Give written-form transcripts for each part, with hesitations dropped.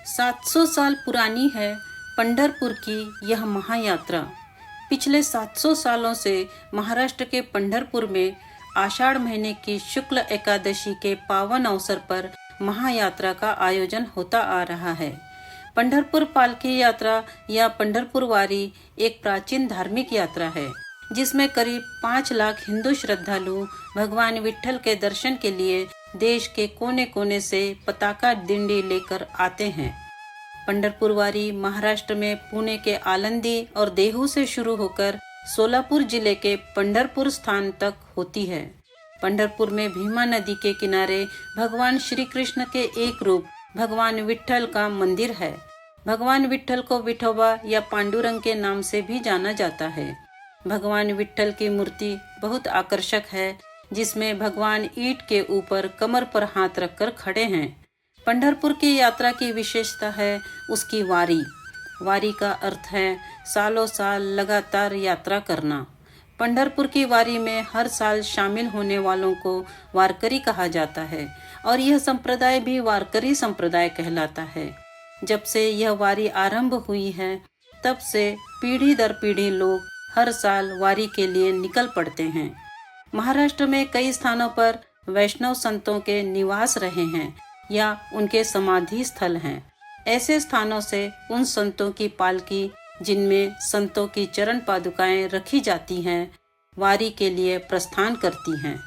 700 साल पुरानी है पंढरपुर की यह महायात्रा। पिछले 700 सालों से महाराष्ट्र के पंढरपुर में आषाढ़ महीने की शुक्ल एकादशी के पावन अवसर पर महायात्रा का आयोजन होता आ रहा है। पंढरपुर पालकी यात्रा या पंढरपुर वारी एक प्राचीन धार्मिक यात्रा है, जिसमें करीब 5 लाख हिंदू श्रद्धालु भगवान विट्ठल के दर्शन के लिए देश के कोने कोने से पताका डिंडी लेकर आते हैं। पंढरपुर वारी महाराष्ट्र में पुणे के आलंदी और देहू से शुरू होकर सोलापुर जिले के पंढरपुर स्थान तक होती है। पंढरपुर में भीमा नदी के किनारे भगवान श्री कृष्ण के एक रूप भगवान विट्ठल का मंदिर है। भगवान विट्ठल को विठोबा या पांडुरंग के नाम से भी जाना जाता है। भगवान विट्ठल की मूर्ति बहुत आकर्षक है, जिसमें भगवान ईंट के ऊपर कमर पर हाथ रखकर खड़े हैं। पंढरपुर की यात्रा की विशेषता है उसकी वारी। वारी का अर्थ है सालों साल लगातार यात्रा करना। पंढरपुर की वारी में हर साल शामिल होने वालों को वारकरी कहा जाता है और यह संप्रदाय भी वारकरी संप्रदाय कहलाता है। जब से यह वारी आरंभ हुई है, तब से पीढ़ी दर पीढ़ी लोग हर साल वारी के लिए निकल पड़ते हैं। महाराष्ट्र में कई स्थानों पर वैष्णव संतों के निवास रहे हैं या उनके समाधि स्थल हैं। ऐसे स्थानों से उन संतों की पालकी, जिनमें संतों की चरण पादुकाएं रखी जाती हैं, वारी के लिए प्रस्थान करती हैं।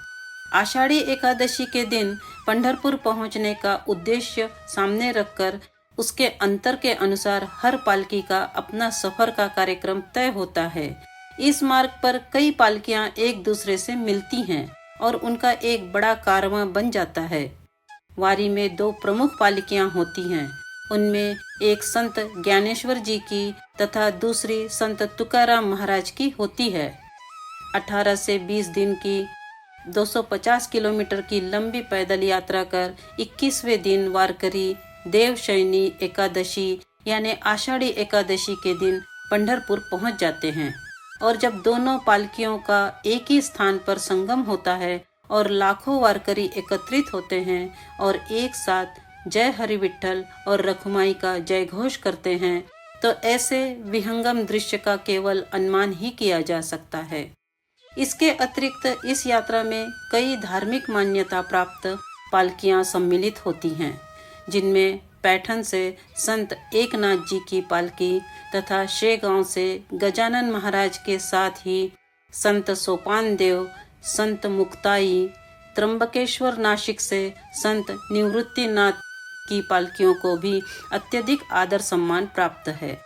आषाढ़ी एकादशी के दिन पंढरपुर पहुंचने का उद्देश्य सामने रखकर उसके अंतर के अनुसार हर पालकी का अपना सफर का कार्यक्रम तय होता है। इस मार्ग पर कई पालकियां एक दूसरे से मिलती हैं और उनका एक बड़ा कारवां बन जाता है। वारी में 2 प्रमुख पालकियां होती हैं। उनमें एक संत ज्ञानेश्वर जी की तथा दूसरी संत तुकाराम महाराज की होती है। 18 से 20 दिन की 250 किलोमीटर की लंबी पैदल यात्रा कर 21वें दिन वारकरी देवशयनी एकादशी यानी आषाढ़ी एकादशी के दिन पंढरपुर पहुंच जाते हैं। और जब दोनों पालकियों का एक ही स्थान पर संगम होता है और लाखों वारकरी एकत्रित होते हैं और एक साथ जय हरि विट्ठल और रखुमाई का जय घोष करते हैं, तो ऐसे विहंगम दृश्य का केवल अनुमान ही किया जा सकता है। इसके अतिरिक्त इस यात्रा में कई धार्मिक मान्यता प्राप्त पालकियां सम्मिलित होती हैं, जिनमें पैठण से संत एकनाथ जी की पालकी तथा शेगांव से गजानन महाराज के साथ ही संत सोपान देव, संत मुक्ताई, त्र्यंबकेश्वर नासिक से संत निवृत्तिनाथ की पालकियों को भी अत्यधिक आदर सम्मान प्राप्त है।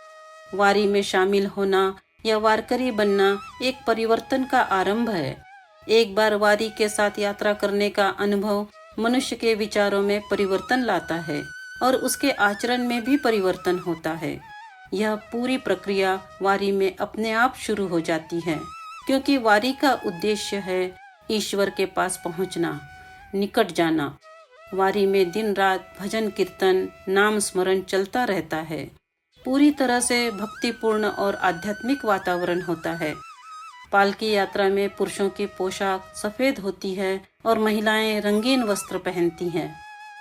वारी में शामिल होना या वारकरी बनना एक परिवर्तन का आरंभ है। एक बार वारी के साथ यात्रा करने का अनुभव मनुष्य के विचारों में परिवर्तन लाता है और उसके आचरण में भी परिवर्तन होता है। यह पूरी प्रक्रिया वारी में अपने आप शुरू हो जाती है, क्योंकि वारी का उद्देश्य है ईश्वर के पास पहुंचना, निकट जाना। वारी में दिन रात भजन कीर्तन नाम स्मरण चलता रहता है। पूरी तरह से भक्तिपूर्ण और आध्यात्मिक वातावरण होता है। पालकी यात्रा में पुरुषों की पोशाक सफ़ेद होती है और महिलाएं रंगीन वस्त्र पहनती हैं।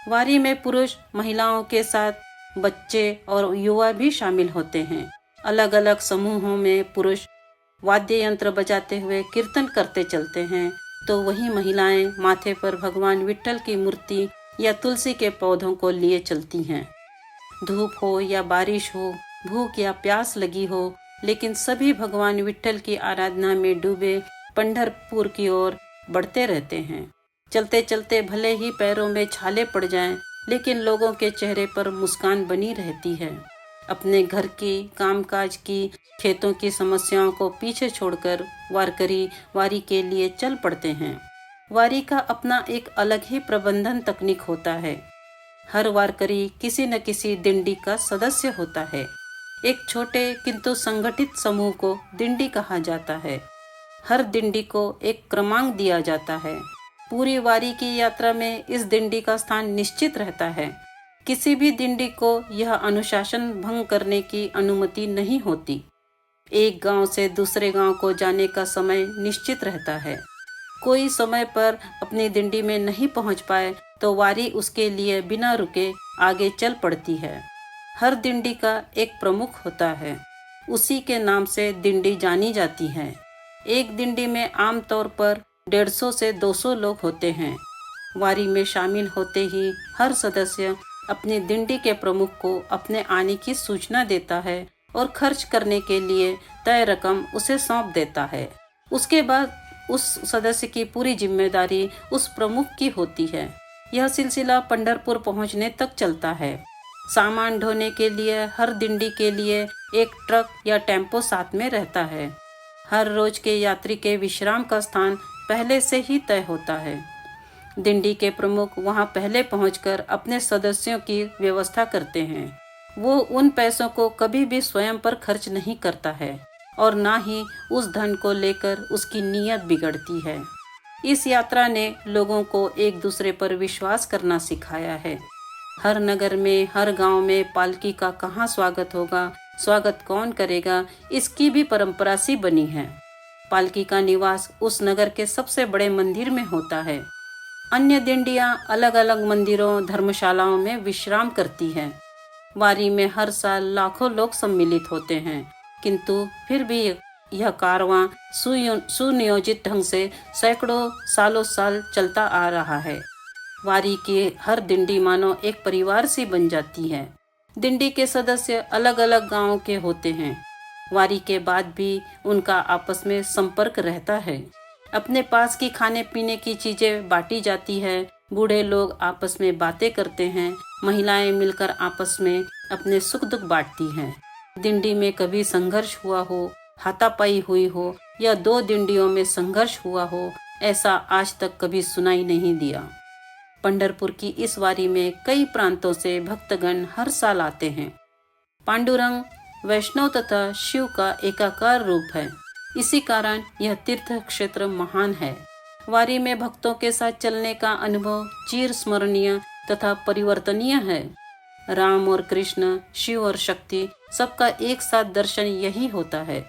वारी में पुरुष महिलाओं के साथ बच्चे और युवा भी शामिल होते हैं। अलग अलग समूहों में पुरुष वाद्य यंत्र बजाते हुए कीर्तन करते चलते हैं, तो वहीं महिलाएं माथे पर भगवान विट्ठल की मूर्ति या तुलसी के पौधों को लिए चलती हैं। धूप हो या बारिश हो, भूख या प्यास लगी हो, लेकिन सभी भगवान विट्ठल की आराधना में डूबे पंढरपुर की ओर बढ़ते रहते हैं। चलते चलते भले ही पैरों में छाले पड़ जाएं, लेकिन लोगों के चेहरे पर मुस्कान बनी रहती है। अपने घर की, कामकाज की, खेतों की समस्याओं को पीछे छोड़कर वारकरी वारी के लिए चल पड़ते हैं। वारी का अपना एक अलग ही प्रबंधन तकनीक होता है। हर वारकरी किसी न किसी दिंडी का सदस्य होता है। एक छोटे किंतु संगठित समूह को दिंडी कहा जाता है। हर दिंडी को एक क्रमांक दिया जाता है। पूरी वारी की यात्रा में इस दिंडी का स्थान निश्चित रहता है। किसी भी दिंडी को यह अनुशासन भंग करने की अनुमति नहीं होती। एक गांव से दूसरे गांव को जाने का समय निश्चित रहता है। कोई समय पर अपनी दिंडी में नहीं पहुंच पाए तो वारी उसके लिए बिना रुके आगे चल पड़ती है। हर दिंडी का एक प्रमुख होता है। उसी के नाम से दिंडी जानी जाती है। एक दिंडी में आमतौर पर 150 से 200 लोग होते हैं। वारी में शामिल होते ही हर सदस्य अपनी दिंडी के प्रमुख को अपने आने की सूचना देता है और खर्च करने के लिए तय रकम उसे सौंप देता है। उसके बाद उस सदस्य की पूरी जिम्मेदारी उस प्रमुख की होती है। यह सिलसिला पंढरपुर पहुंचने तक चलता है। सामान ढोने के लिए हर दिंडी के लिए एक ट्रक या टेम्पो साथ में रहता है। हर रोज के यात्री के विश्राम का स्थान पहले से ही तय होता है। दिंडी के प्रमुख वहां पहले पहुंचकर अपने सदस्यों की व्यवस्था करते हैं। वो उन पैसों को कभी भी स्वयं पर खर्च नहीं करता है और ना ही उस धन को लेकर उसकी नीयत बिगड़ती है। इस यात्रा ने लोगों को एक दूसरे पर विश्वास करना सिखाया है। हर नगर में, हर गांव में पालकी का कहाँ स्वागत होगा, स्वागत कौन करेगा, इसकी भी परंपरा सी बनी है। पालकी का निवास उस नगर के सबसे बड़े मंदिर में होता है। अन्य दिंडियां अलग अलग मंदिरों, धर्मशालाओं में विश्राम करती हैं। वारी में हर साल लाखों लोग सम्मिलित होते हैं, किंतु फिर भी यह कारवां सुनियोजित ढंग से सैकड़ों सालों साल चलता आ रहा है। वारी की हर दिंडी मानो एक परिवार सी बन जाती है। दिंडी के सदस्य अलग अलग गांवों के होते हैं। वारी के बाद भी उनका आपस में संपर्क रहता है। अपने पास की खाने पीने की चीजें बांटी जाती है। बूढ़े लोग आपस में बातें करते हैं। महिलाएं मिलकर आपस में अपने सुख दुख बांटती हैं। दिंडी में कभी संघर्ष हुआ हो, हाथापाई हुई हो या दो दिंडियों में संघर्ष हुआ हो, ऐसा आज तक कभी सुनाई नहीं दिया। पंढरपुर की इस वारी में कई प्रांतों से भक्तगण हर साल आते हैं। पांडुरंग वैष्णव तथा शिव का एकाकार रूप है। इसी कारण यह तीर्थ क्षेत्र महान है। वारी में भक्तों के साथ चलने का अनुभव चिर स्मरणीय तथा परिवर्तनीय है। राम और कृष्ण, शिव और शक्ति, सबका एक साथ दर्शन यही होता है।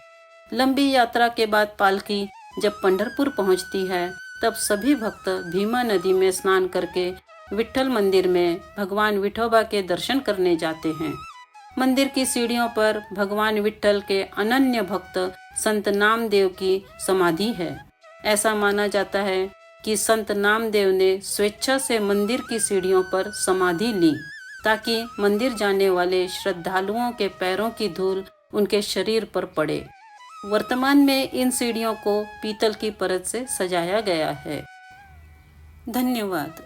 लंबी यात्रा के बाद पालकी जब पंढरपुर पहुंचती है, तब सभी भक्त भीमा नदी में स्नान करके विट्ठल मंदिर में भगवान विठोबा के दर्शन करने जाते हैं। मंदिर की सीढ़ियों पर भगवान विट्ठल के अनन्य भक्त संत नामदेव की समाधि है। ऐसा माना जाता है कि संत नामदेव ने स्वेच्छा से मंदिर की सीढ़ियों पर समाधि ली, ताकि मंदिर जाने वाले श्रद्धालुओं के पैरों की धूल उनके शरीर पर पड़े। वर्तमान में इन सीढ़ियों को पीतल की परत से सजाया गया है। धन्यवाद।